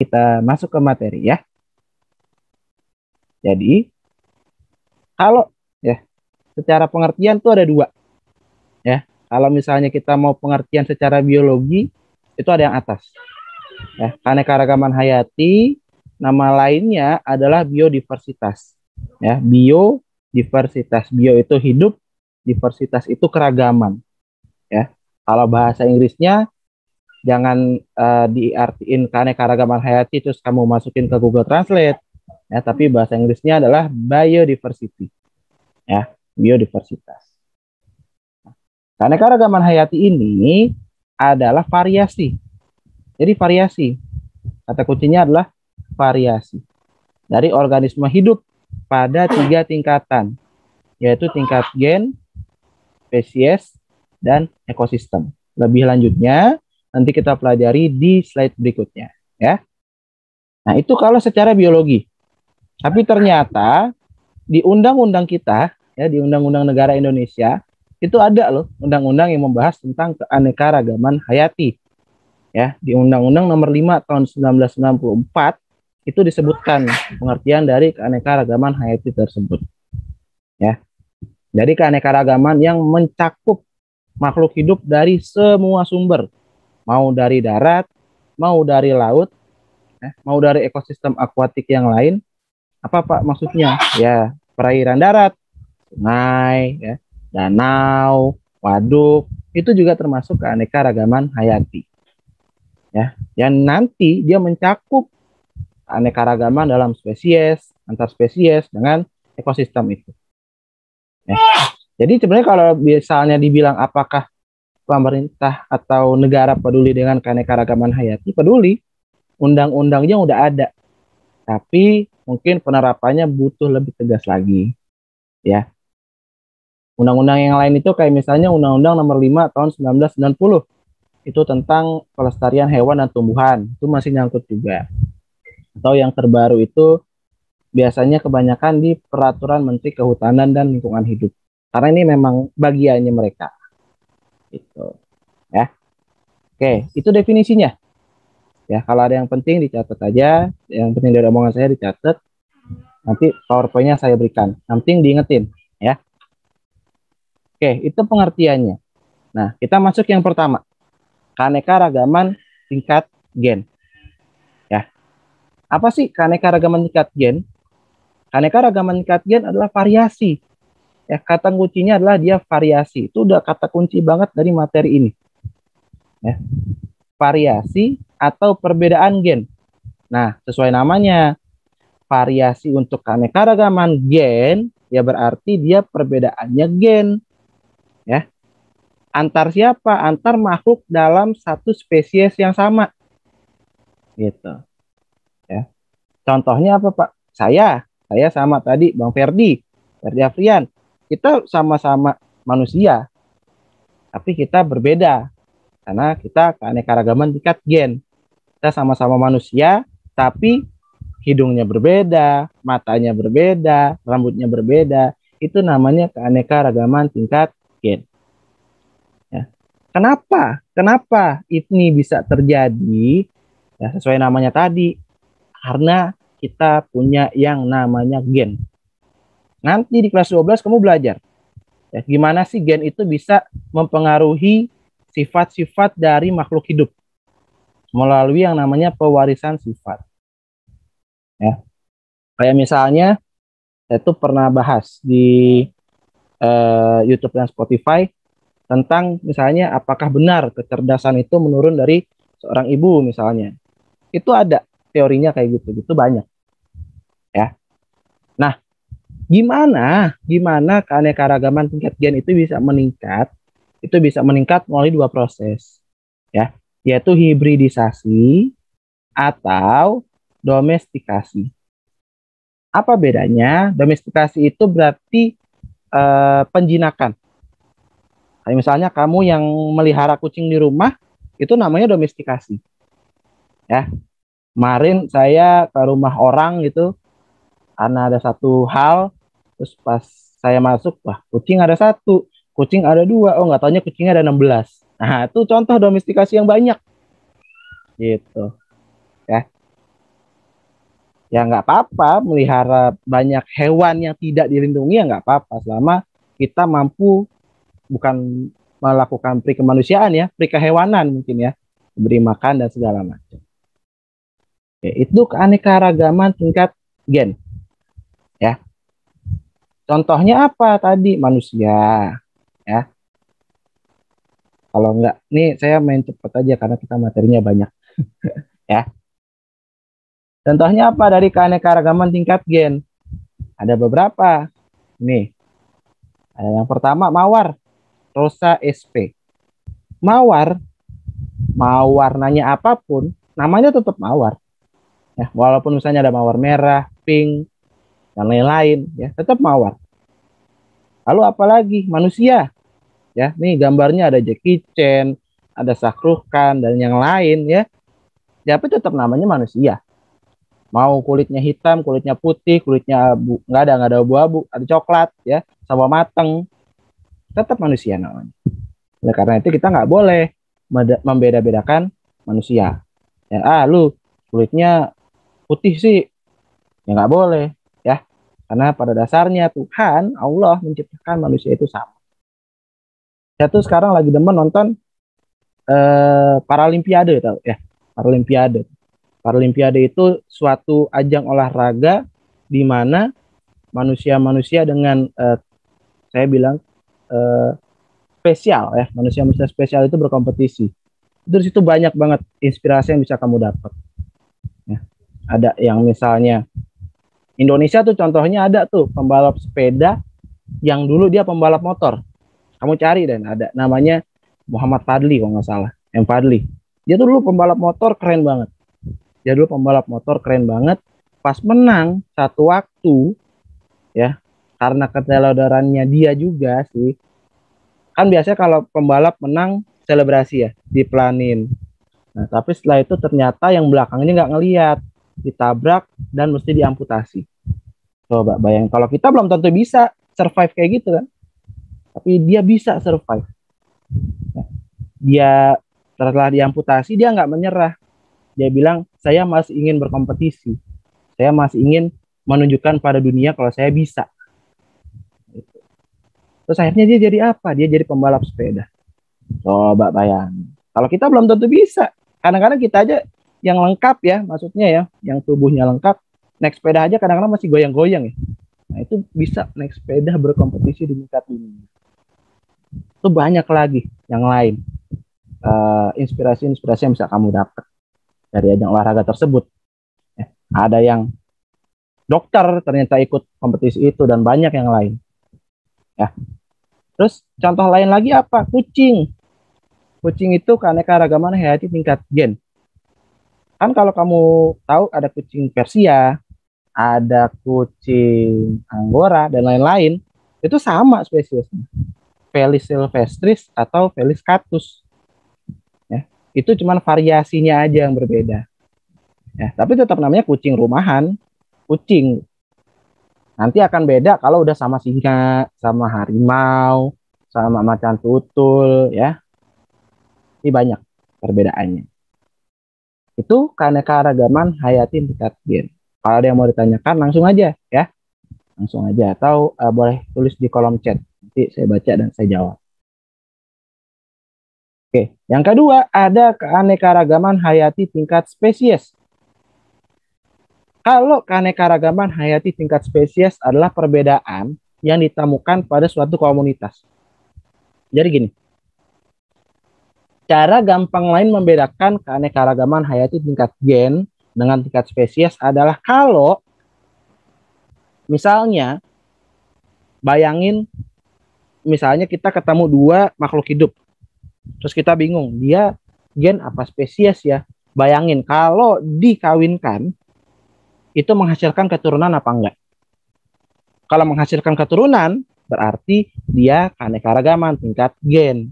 Kita masuk ke materi ya. Jadi kalau ya secara pengertian tuh ada dua ya. Kalau misalnya kita mau pengertian secara biologi itu ada yang atas ya. Keanekaragaman hayati, nama lainnya adalah biodiversitas ya. Biodiversitas, bio itu hidup, diversitas itu keragaman ya. Kalau bahasa Inggrisnya jangan diartiin keanekaragaman hayati terus kamu masukin ke Google Translate ya, tapi bahasa Inggrisnya adalah biodiversity ya, biodiversitas. Keanekaragaman hayati ini adalah variasi. Jadi variasi, kata kuncinya adalah variasi dari organisme hidup pada 3 tingkatan, yaitu tingkat gen, spesies, dan ekosistem. Lebih lanjutnya nanti kita pelajari di slide berikutnya ya. Nah, itu kalau secara biologi. Tapi ternyata di undang-undang kita ya, di Undang-Undang Negara Indonesia itu ada loh undang-undang yang membahas tentang keanekaragaman hayati. Ya, di Undang-Undang Nomor 5 tahun 1994 itu disebutkan pengertian dari keanekaragaman hayati tersebut. Ya. Jadi keanekaragaman yang mencakup makhluk hidup dari semua sumber, mau dari darat, mau dari laut, mau dari ekosistem akuatik yang lain. Apa Pak maksudnya? Ya, perairan darat, sungai, ya, danau, waduk, itu juga termasuk keanekaragaman hayati. Ya, yang nanti dia mencakup keanekaragaman dalam spesies, antar spesies dengan ekosistem itu. Ya. Jadi sebenarnya kalau misalnya dibilang apakah pemerintah atau negara peduli dengan keanekaragaman hayati, peduli, undang-undangnya udah ada, tapi mungkin penerapannya butuh lebih tegas lagi. Ya, undang-undang yang lain itu kayak misalnya Undang-Undang Nomor 5 tahun 1990 itu tentang pelestarian hewan dan tumbuhan, itu masih nyangkut juga. Atau yang terbaru itu biasanya kebanyakan di Peraturan Menteri Kehutanan dan Lingkungan Hidup. Karena ini memang bagiannya mereka. Itu ya. Oke, itu definisinya. Ya, kalau ada yang penting dicatat aja, yang penting dari omongan saya dicatat. Nanti PowerPoint-nya saya berikan. Yang penting diingetin ya. Oke, itu pengertiannya. Nah, kita masuk yang pertama. Keanekaragaman tingkat gen. Ya. Apa sih keanekaragaman tingkat gen? Keanekaragaman tingkat gen adalah variasi. Ya, kata kuncinya adalah dia variasi. Itu udah kata kunci banget dari materi ini. Ya. Variasi atau perbedaan gen. Nah, sesuai namanya, variasi untuk keanekaragaman gen, ya berarti dia perbedaannya gen. Ya. Antar siapa? Antar makhluk dalam satu spesies yang sama. Gitu. Ya. Contohnya apa, Pak? Saya sama tadi Bang Ferdi Afrian. Kita sama-sama manusia, tapi kita berbeda karena kita keanekaragaman tingkat gen. Kita sama-sama manusia, tapi hidungnya berbeda, matanya berbeda, rambutnya berbeda. Itu namanya keanekaragaman tingkat gen. Ya. Kenapa? Kenapa ini bisa terjadi? Ya, sesuai namanya tadi, karena kita punya yang namanya gen. Nanti di kelas 12 kamu belajar ya, gimana sih gen itu bisa mempengaruhi sifat-sifat dari makhluk hidup melalui yang namanya pewarisan sifat. Ya. Kayak misalnya saya tuh pernah bahas di YouTube dan Spotify tentang misalnya apakah benar kecerdasan itu menurun dari seorang ibu misalnya. Itu ada teorinya kayak gitu banyak. Ya. Nah, gimana keanekaragaman tingkat gen itu bisa meningkat? Itu bisa meningkat melalui dua proses, ya, yaitu hibridisasi atau domestikasi. Apa bedanya? Domestikasi itu berarti penjinakan. Kayak misalnya kamu yang melihara kucing di rumah, itu namanya domestikasi. Ya, kemarin saya ke rumah orang gitu, karena ada satu hal, terus pas saya masuk, wah kucing ada satu, kucing ada dua, oh nggak taunya kucingnya ada 16. Nah itu contoh domestikasi yang banyak gitu ya. Ya nggak apa-apa melihara banyak hewan yang tidak dilindungi, ya nggak apa-apa selama kita mampu bukan melakukan pri kemanusiaan ya, pri kehewanan mungkin ya, beri makan dan segala macam. Oke, itu keanekaragaman tingkat gen ya. Contohnya apa tadi? Manusia ya. Kalau enggak, nih saya main cepat aja karena kita materinya banyak ya. Contohnya apa dari keanekaragaman tingkat gen? Ada beberapa. Nih, ada yang pertama mawar, Rosa sp. Mawar, mau warnanya apapun, namanya tetap mawar. Ya, walaupun misalnya ada mawar merah, pink, dan lain-lain, ya tetap mawar. Lalu apalagi manusia, ya nih gambarnya ada Jackie Chan, ada Shah Rukh Khan dan yang lain ya, tapi tetap namanya manusia. Mau kulitnya hitam, kulitnya putih, kulitnya nggak ada abu-abu, ada coklat ya, sama mateng, tetap manusia namanya. Oleh karena itu kita nggak boleh membeda-bedakan manusia. Ya, lu kulitnya putih sih, ya nggak boleh ya, karena pada dasarnya Tuhan Allah menciptakan manusia itu sama. Saya tuh sekarang lagi demen nonton Paralimpiade, tau ya, Paralimpiade. Paralimpiade itu suatu ajang olahraga di mana manusia-manusia dengan saya bilang eh, spesial ya, manusia-manusia spesial itu berkompetisi. Terus itu banyak banget inspirasi yang bisa kamu dapat. Ya. Ada yang misalnya Indonesia tuh contohnya ada tuh pembalap sepeda yang dulu dia pembalap motor. Kamu cari dan ada namanya Muhammad Fadli kalau nggak salah, M Fadli. Dia tuh dulu pembalap motor keren banget. Dia dulu pembalap motor keren banget. Pas menang satu waktu ya, karena ketelodarannya dia juga sih. Kan biasanya kalau pembalap menang selebrasi ya, diplanin. Nah, tapi setelah itu ternyata yang belakangnya nggak ngelihat, ditabrak dan mesti diamputasi. Coba bayangin kalau kita belum tentu bisa survive kayak gitu kan. Tapi dia bisa survive. Nah, dia setelah diamputasi dia nggak menyerah. Dia bilang, saya masih ingin berkompetisi. Saya masih ingin menunjukkan pada dunia kalau saya bisa. Terus akhirnya dia jadi apa? Dia jadi pembalap sepeda. Coba bayangin. Kalau kita belum tentu bisa. Kadang-kadang kita aja yang lengkap ya, maksudnya ya, yang tubuhnya lengkap, naik sepeda aja kadang-kadang masih goyang-goyang ya. Nah itu bisa naik sepeda berkompetisi di tingkat dunia. Itu banyak lagi yang lain. Inspirasi-inspirasi yang bisa kamu dapat dari ajang olahraga tersebut. Ada yang dokter ternyata ikut kompetisi itu dan banyak yang lain. Ya. Terus contoh lain lagi apa? Kucing. Kucing itu keanekaragaman hayati tingkat gen. Kan kalau kamu tahu ada kucing Persia, ada kucing Anggora dan lain-lain, itu sama spesiesnya. Felis silvestris atau Felis catus. Ya, itu cuman variasinya aja yang berbeda. Ya, tapi tetap namanya kucing rumahan, kucing. Nanti akan beda kalau udah sama singa, sama harimau, sama macan tutul, ya. Ini banyak perbedaannya. Itu keanekaragaman hayati tingkat gen. Kalau ada yang mau ditanyakan, langsung aja ya. Langsung aja. Atau boleh tulis di kolom chat. Nanti saya baca dan saya jawab. Oke, yang kedua ada keanekaragaman hayati tingkat spesies. Kalau keanekaragaman hayati tingkat spesies adalah perbedaan yang ditemukan pada suatu komunitas. Jadi gini, cara gampang lain membedakan keanekaragaman hayati tingkat gen dengan tingkat spesies adalah kalau misalnya bayangin misalnya kita ketemu dua makhluk hidup, terus kita bingung dia gen apa spesies ya. Bayangin kalau dikawinkan itu menghasilkan keturunan apa enggak. Kalau menghasilkan keturunan berarti dia keanekaragaman tingkat gen.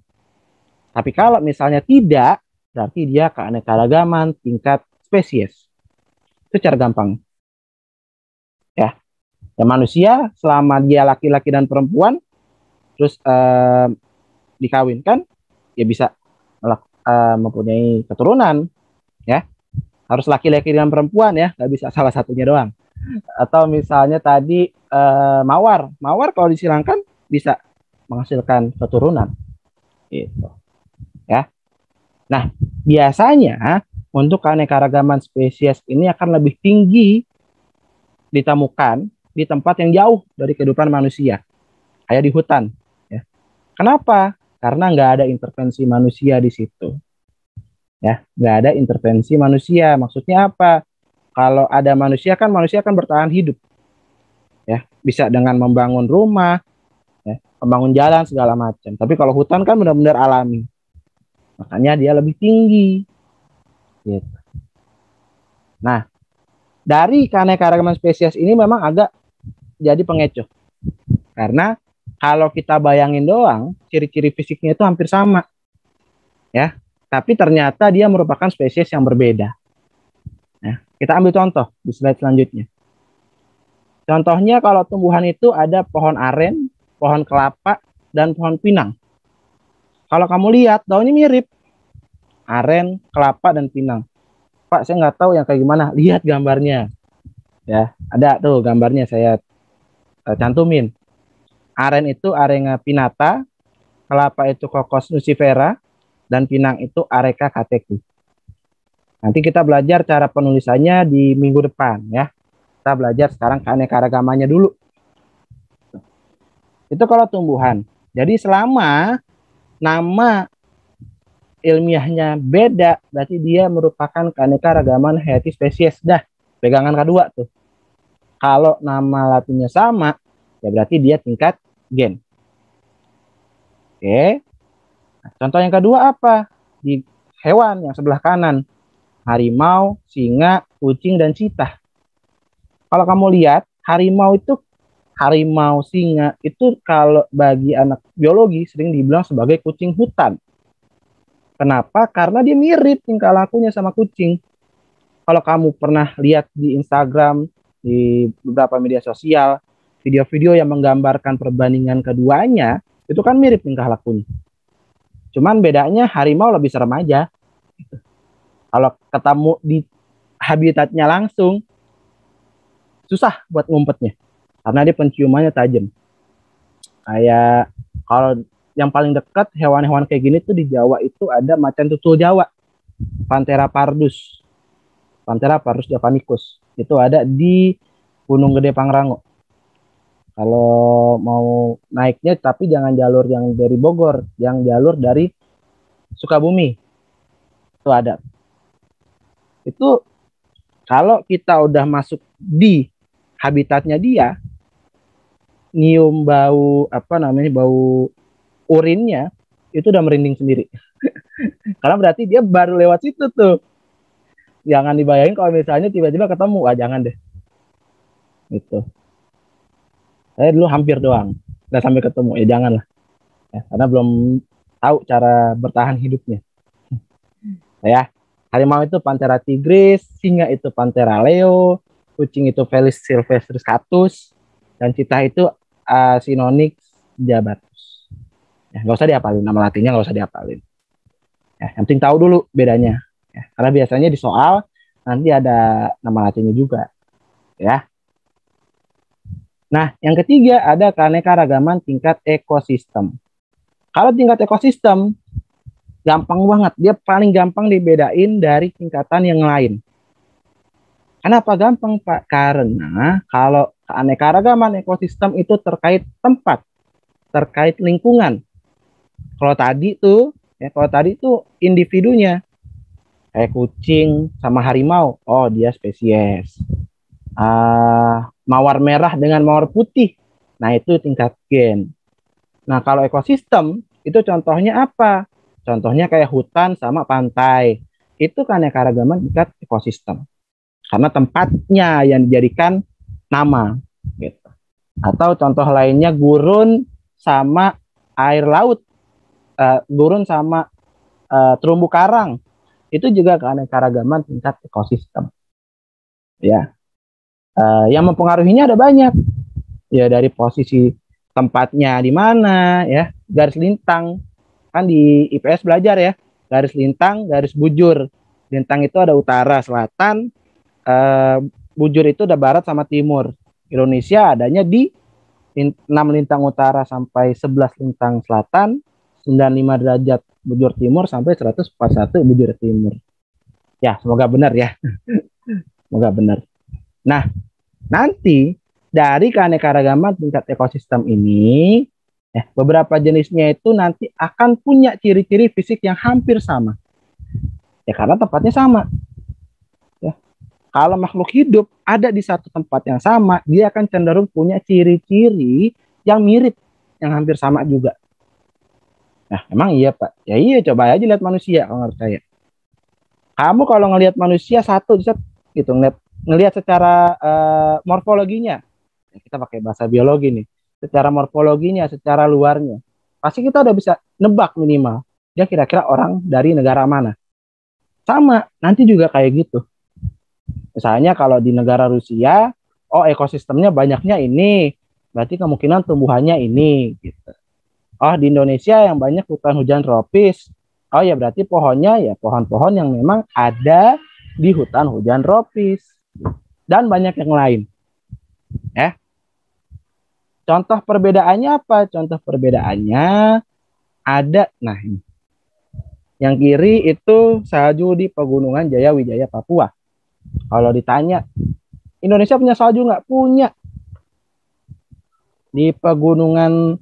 Tapi kalau misalnya tidak, berarti dia keanekaragaman tingkat spesies. Itu cara gampang. Ya, ya manusia selama dia laki-laki dan perempuan terus dikawinkan ya bisa mempunyai keturunan ya. harus laki-laki dengan perempuan ya, nggak bisa salah satunya doang. Atau misalnya tadi mawar kalau disilangkan bisa menghasilkan keturunan gitu ya. Nah, biasanya untuk keanekaragaman spesies ini akan lebih tinggi ditemukan di tempat yang jauh dari kehidupan manusia, kayak di hutan ya. Kenapa? Karena nggak ada intervensi manusia di situ ya, nggak ada intervensi manusia. Maksudnya apa? Kalau ada manusia kan bertahan hidup ya, bisa dengan membangun rumah ya, membangun jalan segala macam. Tapi kalau hutan kan benar-benar alami, makanya dia lebih tinggi gitu. Nah, dari keanekaragaman spesies ini memang agak jadi pengecoh, karena kalau kita bayangin doang ciri-ciri fisiknya itu hampir sama ya, tapi ternyata dia merupakan spesies yang berbeda ya. Kita ambil contoh di slide selanjutnya. Contohnya kalau tumbuhan itu ada pohon aren, pohon kelapa, dan pohon pinang. Kalau kamu lihat daunnya mirip, aren, kelapa, dan pinang. Pak, saya nggak tahu yang kayak gimana. Lihat gambarnya, ya. Ada tuh gambarnya saya cantumin. Aren itu Arenga pinnata, kelapa itu Cocos nucifera, dan pinang itu Areca catechu. Nanti kita belajar cara penulisannya di minggu depan, ya. Kita belajar sekarang keanekaragamannya dulu. Itu kalau tumbuhan. Jadi selama nama ilmiahnya beda, berarti dia merupakan keanekaragaman hayati spesies. Dah, pegangan kedua tuh. Kalau nama latinnya sama, ya berarti dia tingkat gen. Oke. Nah, contoh yang kedua apa? Di hewan yang sebelah kanan. Harimau, singa, kucing, dan cheetah. Kalau kamu lihat, harimau, singa, itu kalau bagi anak biologi sering dibilang sebagai kucing hutan. Kenapa? Karena dia mirip tingkah lakunya sama kucing. Kalau kamu pernah lihat di Instagram, di beberapa media sosial, video-video yang menggambarkan perbandingan keduanya, itu kan mirip tingkah lakunya. Cuman bedanya harimau lebih serem aja. Kalau ketemu di habitatnya langsung, susah buat ngumpetnya. Karena dia penciumannya tajam. Kayak kalau yang paling dekat hewan-hewan kayak gini tuh di Jawa itu ada macan tutul Jawa, Panthera pardus javanicus. Itu ada di Gunung Gede Pangrango. Kalau mau naiknya tapi jangan jalur yang dari Bogor, yang jalur dari Sukabumi. Itu ada. Itu kalau kita udah masuk di habitatnya dia, nyium bau bau urinnya itu udah merinding sendiri. Karena berarti dia baru lewat situ tuh. Jangan dibayangin kalau misalnya tiba-tiba ketemu, jangan deh. Itu. Saya dulu hampir doang, nggak sampai ketemu, janganlah. Ya, karena belum tahu cara bertahan hidupnya. Ya, harimau itu Panthera tigris, singa itu Panthera leo, kucing itu Felis silvestris catus, dan cheetah itu Sinonyx jabatus. Ya, nggak usah dihafalin, nama latinnya nggak usah dihafalin. Ya, yang penting tahu dulu bedanya. Ya, karena biasanya di soal nanti ada nama latinnya juga. Ya. Nah, yang ketiga ada keanekaragaman tingkat ekosistem. Kalau tingkat ekosistem gampang banget, dia paling gampang dibedain dari tingkatan yang lain. Kenapa gampang, Pak? Karena kalau keanekaragaman ekosistem itu terkait tempat, terkait lingkungan. Kalau tadi tuh individunya kayak kucing sama harimau, oh dia spesies. Mawar merah dengan mawar putih, nah itu tingkat gen. Nah kalau ekosistem itu contohnya apa? Contohnya kayak hutan sama pantai, itu keanekaragaman tingkat ekosistem. Karena tempatnya yang dijadikan nama, gitu. Atau contoh lainnya gurun sama air laut, gurun sama terumbu karang, itu juga keanekaragaman tingkat ekosistem. Ya, yang mempengaruhinya ada banyak. Ya dari posisi tempatnya di mana, ya garis lintang kan di IPS belajar ya, garis lintang, garis bujur. Lintang itu ada utara, selatan, bujur itu ada barat sama timur. Indonesia adanya di 6 lintang utara sampai 11 lintang selatan, 95 derajat bujur timur sampai 141 bujur timur. Ya, semoga benar ya. Semoga benar. Nah, nanti dari keanekaragaman tingkat ekosistem ini, beberapa jenisnya itu nanti akan punya ciri-ciri fisik yang hampir sama. Ya, karena tempatnya sama. Ya. Kalau makhluk hidup ada di satu tempat yang sama, dia akan cenderung punya ciri-ciri yang mirip, yang hampir sama juga. Nah, emang iya Pak. Ya iya, coba aja lihat manusia kalau menurut saya. Kamu kalau ngelihat manusia satu, gitu, ngelihat secara morfologinya. Kita pakai bahasa biologi nih. Secara morfologinya, secara luarnya. Pasti kita udah bisa nebak minimal. Dia kira-kira orang dari negara mana. Sama, nanti juga kayak gitu. Misalnya kalau di negara Rusia, oh ekosistemnya banyaknya ini, berarti kemungkinan tumbuhannya ini. Gitu. Oh di Indonesia yang banyak hutan hujan tropis, oh ya berarti pohonnya ya pohon-pohon yang memang ada di hutan hujan tropis. Dan banyak yang lain. Contoh perbedaannya apa? Contoh perbedaannya ada, nah ini. Yang kiri itu salju di Pegunungan Jaya Wijaya Papua. Kalau ditanya, Indonesia punya salju nggak? Punya. Di Pegunungan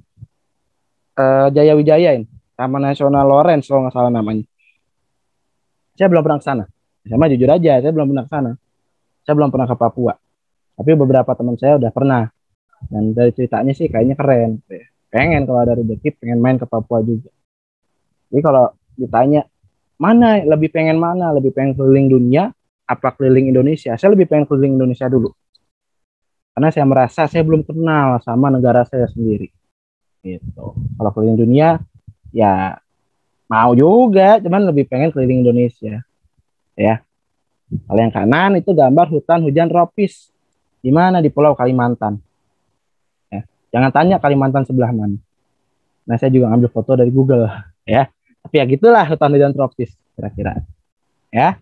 Jaya Wijaya ini, Taman Nasional Lawrence kalau nggak salah namanya. Saya belum pernah ke sana. Sama jujur aja, saya belum pernah ke sana. Saya belum pernah ke Papua. Tapi beberapa teman saya udah pernah. Dan dari ceritanya sih kayaknya keren. Pengen kalau ada rezeki, pengen main ke Papua juga. Jadi kalau ditanya, mana lebih pengen mana? Lebih pengen keliling dunia, apa keliling Indonesia? Saya lebih pengen keliling Indonesia dulu. Karena saya merasa saya belum kenal sama negara saya sendiri. Gitu. Kalau keliling dunia, ya mau juga, cuman lebih pengen keliling Indonesia. Ya. Kalau yang kanan itu gambar hutan hujan tropis. Di mana? Di Pulau Kalimantan. Ya. Jangan tanya Kalimantan sebelah mana. Nah, saya juga ambil foto dari Google. Ya. Tapi ya gitulah hutan hujan tropis kira-kira. Ya.